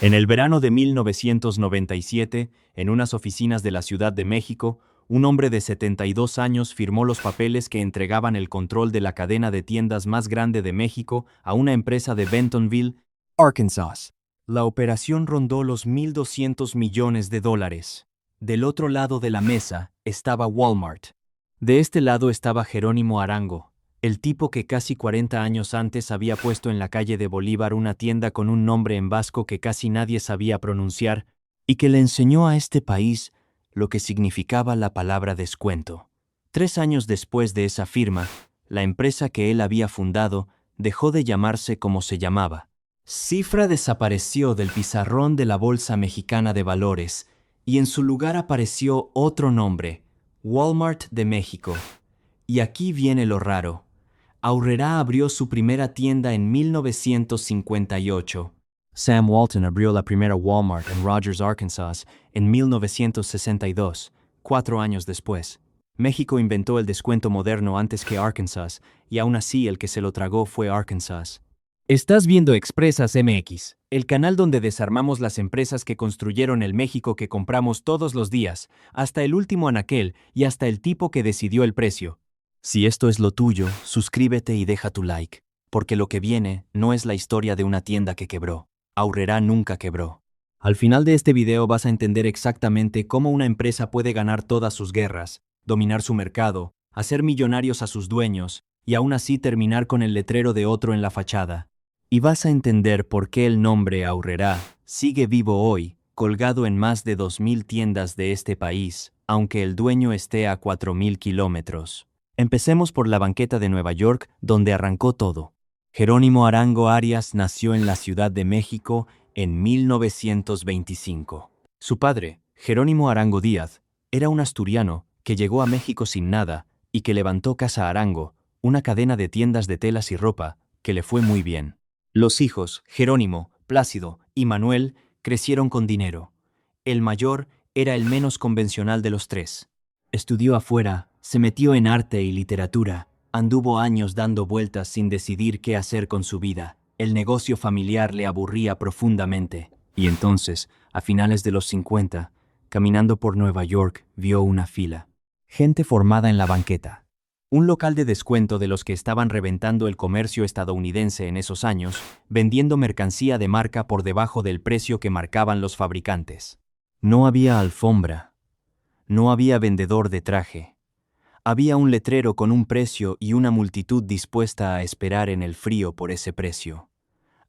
En el verano de 1997, en unas oficinas de la Ciudad de México, un hombre de 72 años firmó los papeles que entregaban el control de la cadena de tiendas más grande de México a una empresa de Bentonville, Arkansas. La operación rondó los $1,200 millones. Del otro lado de la mesa estaba Walmart. De este lado estaba Jerónimo Arango, el tipo que casi 40 años antes había puesto en la calle de Bolívar una tienda con un nombre en vasco que casi nadie sabía pronunciar y que le enseñó a este país lo que significaba la palabra descuento. 3 años después de esa firma, la empresa que él había fundado dejó de llamarse como se llamaba. Cifra desapareció del pizarrón de la Bolsa Mexicana de Valores y en su lugar apareció otro nombre, Walmart de México. Y aquí viene lo raro. Aurrerá abrió su primera tienda en 1958. Sam Walton abrió la primera Walmart en Rogers, Arkansas, en 1962, 4 años después. México inventó el descuento moderno antes que Arkansas, y aún así el que se lo tragó fue Arkansas. Estás viendo Expresas MX, el canal donde desarmamos las empresas que construyeron el México que compramos todos los días, hasta el último anaquel y hasta el tipo que decidió el precio. Si esto es lo tuyo, suscríbete y deja tu like, porque lo que viene no es la historia de una tienda que quebró. Aurrerá nunca quebró. Al final de este video vas a entender exactamente cómo una empresa puede ganar todas sus guerras, dominar su mercado, hacer millonarios a sus dueños y aún así terminar con el letrero de otro en la fachada. Y vas a entender por qué el nombre Aurrerá sigue vivo hoy, colgado en más de 2,000 tiendas de este país, aunque el dueño esté a 4,000 kilómetros. Empecemos por la banqueta de Nueva York, donde arrancó todo. Jerónimo Arango Arias nació en la Ciudad de México en 1925. Su padre, Jerónimo Arango Díaz, era un asturiano que llegó a México sin nada y que levantó Casa Arango, una cadena de tiendas de telas y ropa, que le fue muy bien. Los hijos, Jerónimo, Plácido y Manuel, crecieron con dinero. El mayor era el menos convencional de los tres. Estudió afuera, se metió en arte y literatura, anduvo años dando vueltas sin decidir qué hacer con su vida. El negocio familiar le aburría profundamente. Y entonces, a finales de los 50, caminando por Nueva York, vio una fila. Gente formada en la banqueta. Un local de descuento de los que estaban reventando el comercio estadounidense en esos años, vendiendo mercancía de marca por debajo del precio que marcaban los fabricantes. No había alfombra. No había vendedor de traje. Había un letrero con un precio y una multitud dispuesta a esperar en el frío por ese precio.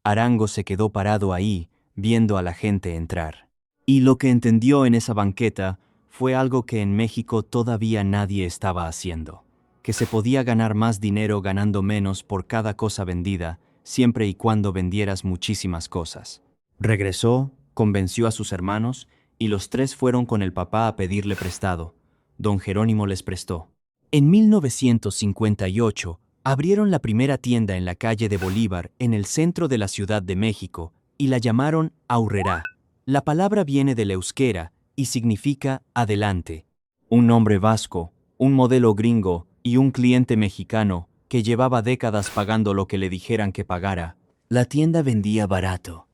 Arango se quedó parado ahí, viendo a la gente entrar. Y lo que entendió en esa banqueta fue algo que en México todavía nadie estaba haciendo. Que se podía ganar más dinero ganando menos por cada cosa vendida, siempre y cuando vendieras muchísimas cosas. Regresó, convenció a sus hermanos, y los tres fueron con el papá a pedirle prestado. Don Jerónimo les prestó. En 1958, abrieron la primera tienda en la calle de Bolívar, en el centro de la Ciudad de México, y la llamaron Aurrerá. La palabra viene del euskera y significa adelante. Un nombre vasco, un modelo gringo y un cliente mexicano que llevaba décadas pagando lo que le dijeran que pagara. La tienda vendía barato,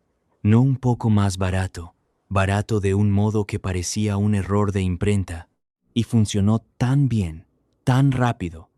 no un poco más barato. Barato de un modo que parecía un error de imprenta, y funcionó tan bien, tan rápido,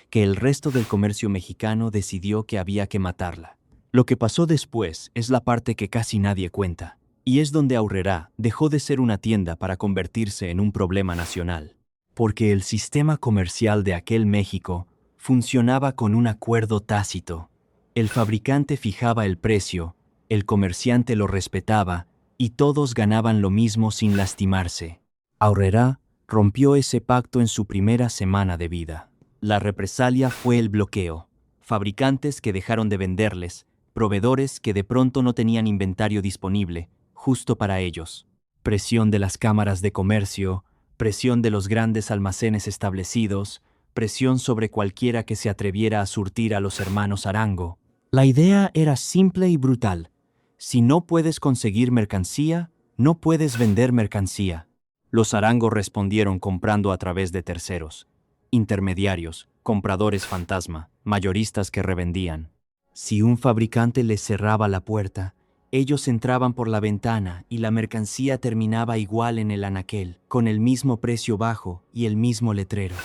que el resto del comercio mexicano decidió que había que matarla. Lo que pasó después es la parte que casi nadie cuenta, y es donde Aurrerá dejó de ser una tienda para convertirse en un problema nacional, porque el sistema comercial de aquel México funcionaba con un acuerdo tácito. El fabricante fijaba el precio, el comerciante lo respetaba, y todos ganaban lo mismo sin lastimarse. Aurrerá rompió ese pacto en su primera semana de vida. La represalia fue el bloqueo. Fabricantes que dejaron de venderles, proveedores que de pronto no tenían inventario disponible, justo para ellos. Presión de las cámaras de comercio, presión de los grandes almacenes establecidos, presión sobre cualquiera que se atreviera a surtir a los hermanos Arango. La idea era simple y brutal. Si no puedes conseguir mercancía, no puedes vender mercancía. Los Arango respondieron comprando a través de terceros, intermediarios, compradores fantasma, mayoristas que revendían. Si un fabricante les cerraba la puerta, Ellos entraban por la ventana y la mercancía terminaba igual en el anaquel, con el mismo precio bajo y el mismo letrero.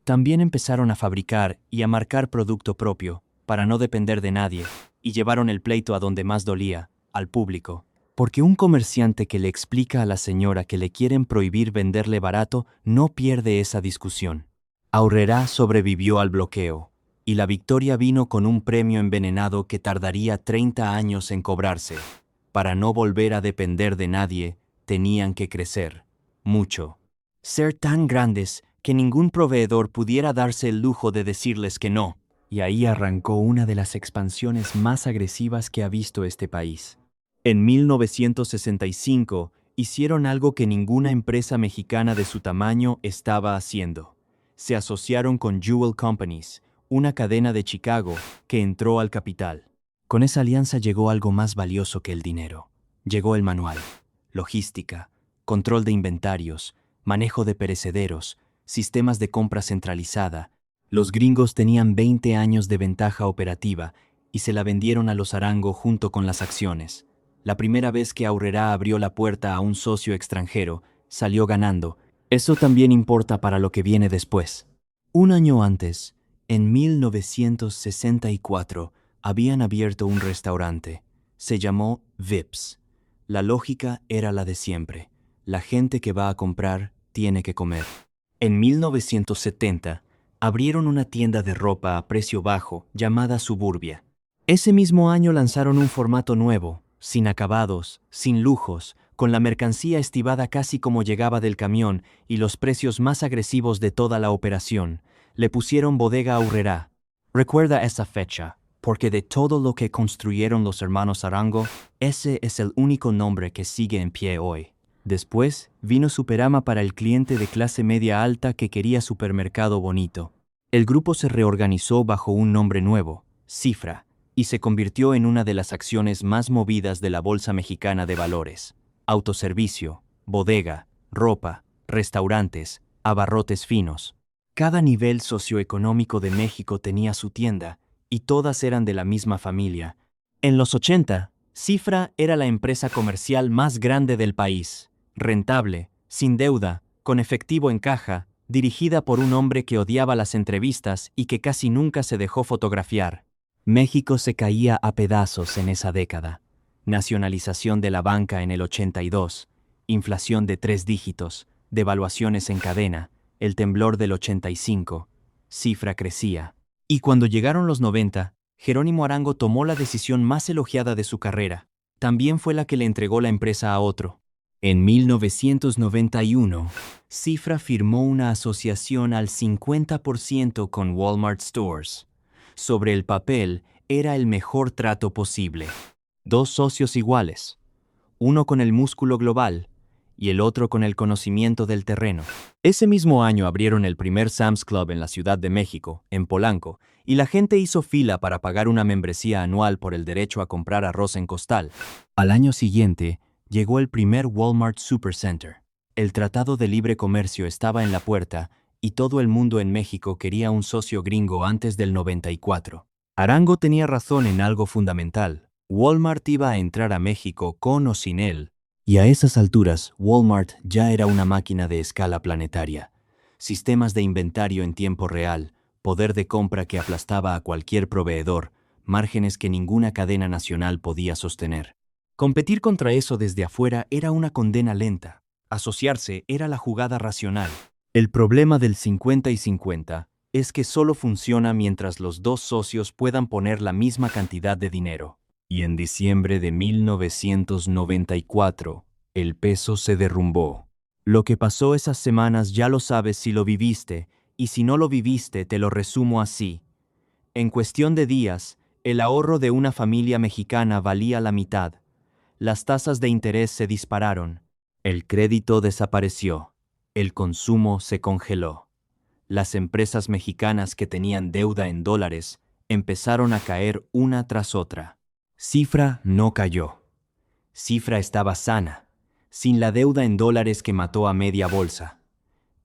También empezaron a fabricar y a marcar producto propio, para no depender de nadie, y llevaron el pleito a donde más dolía, al público. Porque un comerciante que le explica a la señora que le quieren prohibir venderle barato no pierde esa discusión. Aurrerá sobrevivió al bloqueo, y la victoria vino con un premio envenenado que tardaría 30 años en cobrarse. Para no volver a depender de nadie, tenían que crecer, mucho. Ser tan grandes que ningún proveedor pudiera darse el lujo de decirles que no. Y ahí arrancó una de las expansiones más agresivas que ha visto este país. En 1965 hicieron algo que ninguna empresa mexicana de su tamaño estaba haciendo. Se asociaron con Jewel Companies, una cadena de Chicago que entró al capital. Con esa alianza llegó algo más valioso que el dinero. Llegó el manual, logística, control de inventarios, manejo de perecederos, sistemas de compra centralizada. Los gringos tenían 20 años de ventaja operativa y se la vendieron a los Arango junto con las acciones. La primera vez que Aurrerá abrió la puerta a un socio extranjero, salió ganando. Eso también importa para lo que viene después. Un año antes, en 1964, habían abierto un restaurante. Se llamó Vips. La lógica era la de siempre. La gente que va a comprar tiene que comer. En 1970, abrieron una tienda de ropa a precio bajo llamada Suburbia. Ese mismo año lanzaron un formato nuevo, sin acabados, sin lujos, con la mercancía estibada casi como llegaba del camión y los precios más agresivos de toda la operación. Le pusieron Bodega Aurrerá. Recuerda esa fecha, porque de todo lo que construyeron los hermanos Arango, ese es el único nombre que sigue en pie hoy. Después vino Superama para el cliente de clase media alta que quería supermercado bonito. El grupo se reorganizó bajo un nombre nuevo, Cifra, y se convirtió en una de las acciones más movidas de la Bolsa Mexicana de Valores. Autoservicio, bodega, ropa, restaurantes, abarrotes finos. Cada nivel socioeconómico de México tenía su tienda, y todas eran de la misma familia. En los 80, Cifra era la empresa comercial más grande del país, rentable, sin deuda, con efectivo en caja, dirigida por un hombre que odiaba las entrevistas y que casi nunca se dejó fotografiar. México se caía a pedazos en esa década. Nacionalización de la banca en el 82, inflación de 3 dígitos, devaluaciones en cadena, el temblor del 85, Cifra crecía. Y cuando llegaron los 90, Jerónimo Arango tomó la decisión más elogiada de su carrera. También fue la que le entregó la empresa a otro. En 1991, Cifra firmó una asociación al 50% con Walmart Stores. Sobre el papel, era el mejor trato posible. 2 socios iguales, uno con el músculo global y el otro con el conocimiento del terreno. Ese mismo año abrieron el primer Sam's Club en la Ciudad de México, en Polanco, y la gente hizo fila para pagar una membresía anual por el derecho a comprar arroz en costal. Al año siguiente, llegó el primer Walmart Supercenter. El Tratado de Libre Comercio estaba en la puerta y todo el mundo en México quería un socio gringo antes del 94. Arango tenía razón en algo fundamental. Walmart iba a entrar a México con o sin él. Y a esas alturas, Walmart ya era una máquina de escala planetaria. Sistemas de inventario en tiempo real, poder de compra que aplastaba a cualquier proveedor, márgenes que ninguna cadena nacional podía sostener. Competir contra eso desde afuera era una condena lenta. Asociarse era la jugada racional. El problema del 50 y 50 es que solo funciona mientras los 2 socios puedan poner la misma cantidad de dinero. Y en diciembre de 1994, el peso se derrumbó. Lo que pasó esas semanas ya lo sabes si lo viviste, y si no lo viviste te lo resumo así. En cuestión de días, el ahorro de una familia mexicana valía la mitad. Las tasas de interés se dispararon. El crédito desapareció. El consumo se congeló. Las empresas mexicanas que tenían deuda en dólares empezaron a caer una tras otra. Cifra no cayó. Cifra estaba sana, sin la deuda en dólares que mató a media bolsa.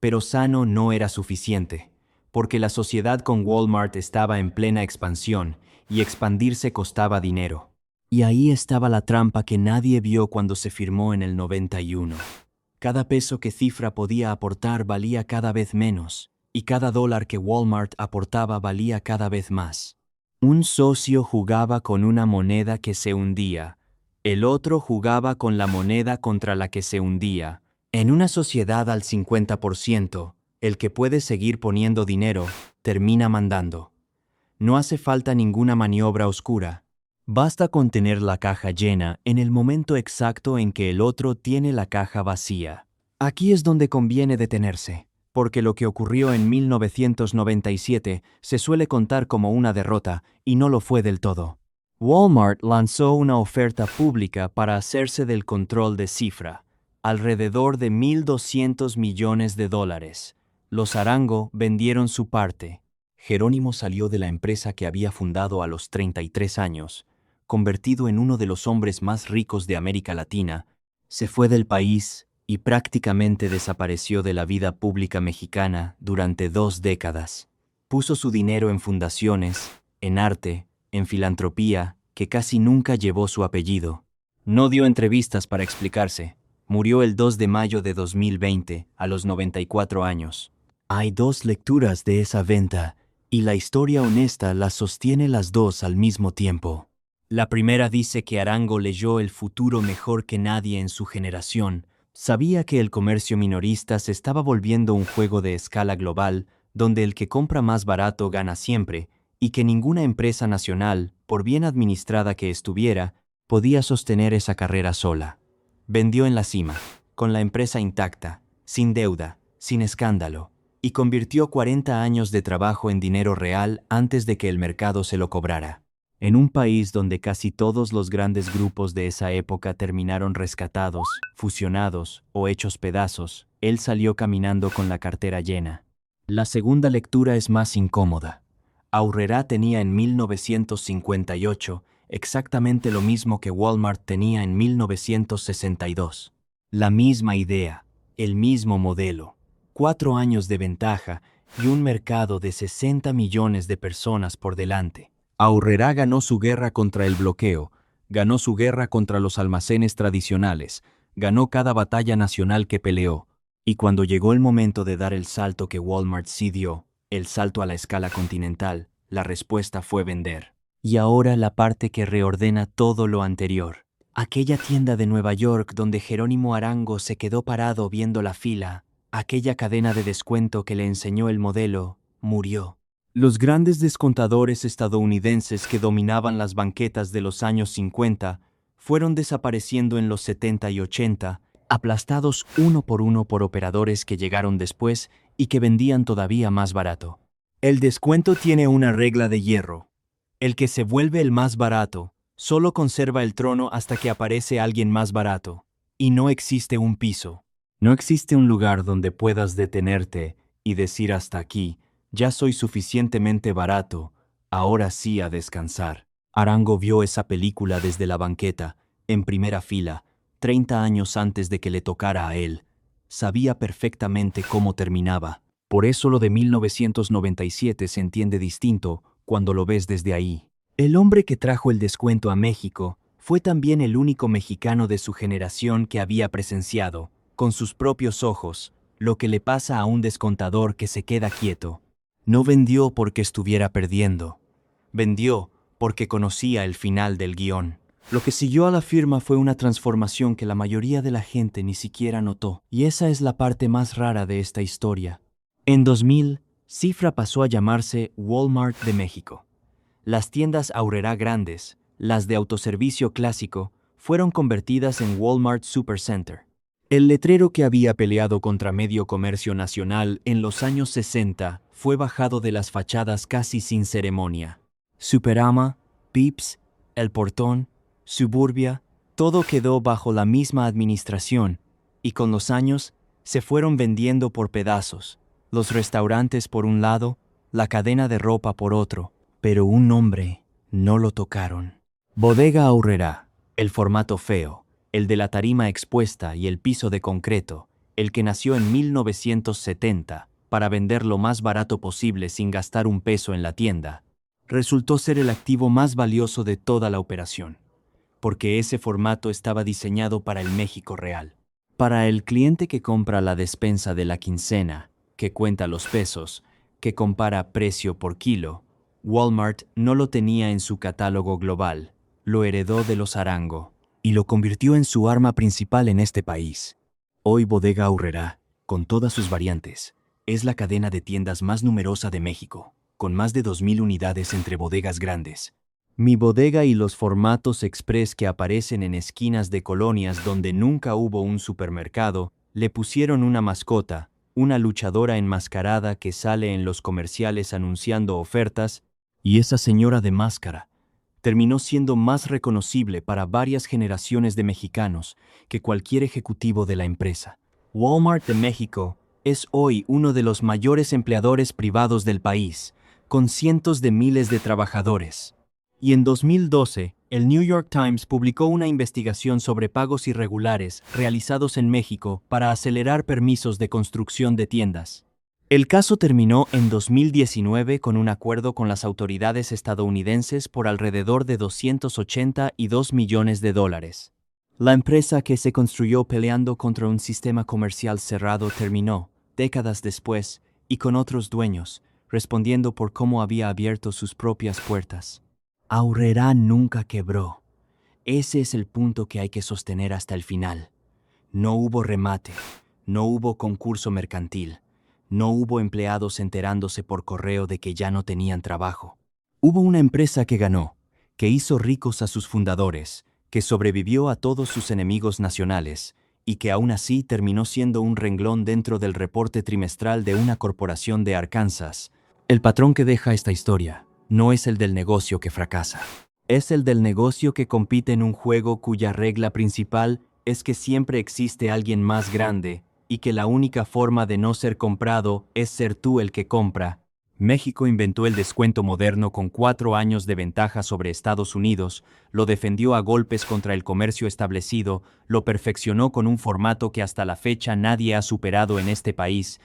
Pero sano no era suficiente, porque la sociedad con Walmart estaba en plena expansión y expandirse costaba dinero. Y ahí estaba la trampa que nadie vio cuando se firmó en el 91. Cada peso que Cifra podía aportar valía cada vez menos, y cada dólar que Walmart aportaba valía cada vez más. Un socio jugaba con una moneda que se hundía, el otro jugaba con la moneda contra la que se hundía. En una sociedad al 50%, el que puede seguir poniendo dinero termina mandando. No hace falta ninguna maniobra oscura. Basta con tener la caja llena en el momento exacto en que el otro tiene la caja vacía. Aquí es donde conviene detenerse, porque lo que ocurrió en 1997 se suele contar como una derrota y no lo fue del todo. Walmart lanzó una oferta pública para hacerse del control de Cifra, alrededor de $1.200 millones. Los Arango vendieron su parte. Jerónimo salió de la empresa que había fundado a los 33 años, convertido en uno de los hombres más ricos de América Latina, se fue del país y prácticamente desapareció de la vida pública mexicana durante 2 décadas. Puso su dinero en fundaciones, en arte, en filantropía, que casi nunca llevó su apellido. No dio entrevistas para explicarse. Murió el 2 de mayo de 2020, a los 94 años. Hay 2 lecturas de esa venta, y la historia honesta las sostiene las 2 al mismo tiempo. La primera dice que Arango leyó el futuro mejor que nadie en su generación. Sabía que el comercio minorista se estaba volviendo un juego de escala global, donde el que compra más barato gana siempre, y que ninguna empresa nacional, por bien administrada que estuviera, podía sostener esa carrera sola. Vendió en la cima, con la empresa intacta, sin deuda, sin escándalo, y convirtió 40 años de trabajo en dinero real antes de que el mercado se lo cobrara. En un país donde casi todos los grandes grupos de esa época terminaron rescatados, fusionados o hechos pedazos, él salió caminando con la cartera llena. La segunda lectura es más incómoda. Aurrerá tenía en 1958 exactamente lo mismo que Walmart tenía en 1962. La misma idea, el mismo modelo, 4 años de ventaja y un mercado de 60 millones de personas por delante. Aurrerá ganó su guerra contra el bloqueo, ganó su guerra contra los almacenes tradicionales, ganó cada batalla nacional que peleó, y cuando llegó el momento de dar el salto que Walmart sí dio, el salto a la escala continental, la respuesta fue vender. Y ahora la parte que reordena todo lo anterior. Aquella tienda de Nueva York donde Jerónimo Arango se quedó parado viendo la fila, aquella cadena de descuento que le enseñó el modelo, murió. Los grandes descontadores estadounidenses que dominaban las banquetas de los años 50 fueron desapareciendo en los 70 y 80, aplastados uno por operadores que llegaron después y que vendían todavía más barato. El descuento tiene una regla de hierro. El que se vuelve el más barato solo conserva el trono hasta que aparece alguien más barato, y no existe un piso. No existe un lugar donde puedas detenerte y decir hasta aquí. Ya soy suficientemente barato, ahora sí a descansar. Arango vio esa película desde la banqueta, en primera fila, 30 años antes de que le tocara a él. Sabía perfectamente cómo terminaba. Por eso lo de 1997 se entiende distinto cuando lo ves desde ahí. El hombre que trajo el descuento a México fue también el único mexicano de su generación que había presenciado, con sus propios ojos, lo que le pasa a un descontador que se queda quieto. No vendió porque estuviera perdiendo. Vendió porque conocía el final del guión. Lo que siguió a la firma fue una transformación que la mayoría de la gente ni siquiera notó. Y esa es la parte más rara de esta historia. En 2000, Cifra pasó a llamarse Walmart de México. Las tiendas Aurrerá grandes, las de autoservicio clásico, fueron convertidas en Walmart Supercenter. El letrero que había peleado contra medio comercio nacional en los años 60 fue bajado de las fachadas casi sin ceremonia. Superama, Pips, El Portón, Suburbia, todo quedó bajo la misma administración, y con los años se fueron vendiendo por pedazos, los restaurantes por un lado, la cadena de ropa por otro, pero un nombre no lo tocaron. Bodega Aurrerá, el formato feo, el de la tarima expuesta y el piso de concreto, el que nació en 1970 para vender lo más barato posible sin gastar un peso en la tienda, resultó ser el activo más valioso de toda la operación. porque ese formato estaba diseñado para el México real. Para el cliente que compra la despensa de la quincena, que cuenta los pesos, que compara precio por kilo, Walmart no lo tenía en su catálogo global, lo heredó de los Arango y lo convirtió en su arma principal en este país. Hoy Bodega Aurrerá, con todas sus variantes, es la cadena de tiendas más numerosa de México, con más de 2,000 unidades entre bodegas grandes. Mi bodega y los formatos express que aparecen en esquinas de colonias donde nunca hubo un supermercado, le pusieron una mascota, una luchadora enmascarada que sale en los comerciales anunciando ofertas, y esa señora de máscara terminó siendo más reconocible para varias generaciones de mexicanos que cualquier ejecutivo de la empresa. Walmart de México es hoy uno de los mayores empleadores privados del país, con cientos de miles de trabajadores. Y en 2012, el New York Times publicó una investigación sobre pagos irregulares realizados en México para acelerar permisos de construcción de tiendas. El caso terminó en 2019 con un acuerdo con las autoridades estadounidenses por alrededor de $282 millones. La empresa que se construyó peleando contra un sistema comercial cerrado terminó, décadas después, y con otros dueños, respondiendo por cómo había abierto sus propias puertas. Aurrerá nunca quebró. Ese es el punto que hay que sostener hasta el final. No hubo remate, no hubo concurso mercantil, no hubo empleados enterándose por correo de que ya no tenían trabajo. Hubo una empresa que ganó, que hizo ricos a sus fundadores, que sobrevivió a todos sus enemigos nacionales y que aún así terminó siendo un renglón dentro del reporte trimestral de una corporación de Arkansas. El patrón que deja esta historia no es el del negocio que fracasa. Es el del negocio que compite en un juego cuya regla principal es que siempre existe alguien más grande y que la única forma de no ser comprado es ser tú el que compra. México inventó el descuento moderno con 4 años de ventaja sobre Estados Unidos, lo defendió a golpes contra el comercio establecido, lo perfeccionó con un formato que hasta la fecha nadie ha superado en este país,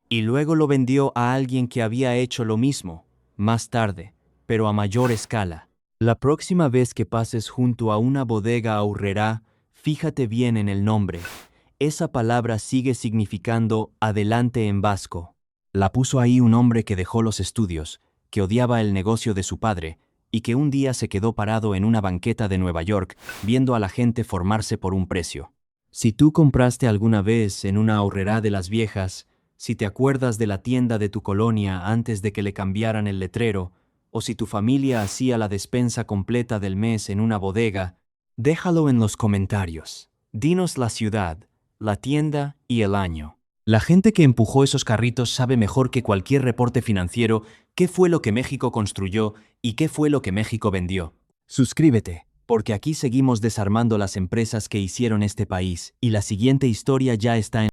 y luego lo vendió a alguien que había hecho lo mismo, más tarde, pero a mayor escala. La próxima vez que pases junto a una bodega Aurrerá, fíjate bien en el nombre. Esa palabra sigue significando adelante en vasco. La puso ahí un hombre que dejó los estudios, que odiaba el negocio de su padre, y que un día se quedó parado en una banqueta de Nueva York viendo a la gente formarse por un precio. Si tú compraste alguna vez en una Aurrerá de las viejas, si te acuerdas de la tienda de tu colonia antes de que le cambiaran el letrero, o si tu familia hacía la despensa completa del mes en una bodega, déjalo en los comentarios. Dinos la ciudad, la tienda y el año. La gente que empujó esos carritos sabe mejor que cualquier reporte financiero qué fue lo que México construyó y qué fue lo que México vendió. Suscríbete, porque aquí seguimos desarmando las empresas que hicieron este país y la siguiente historia ya está en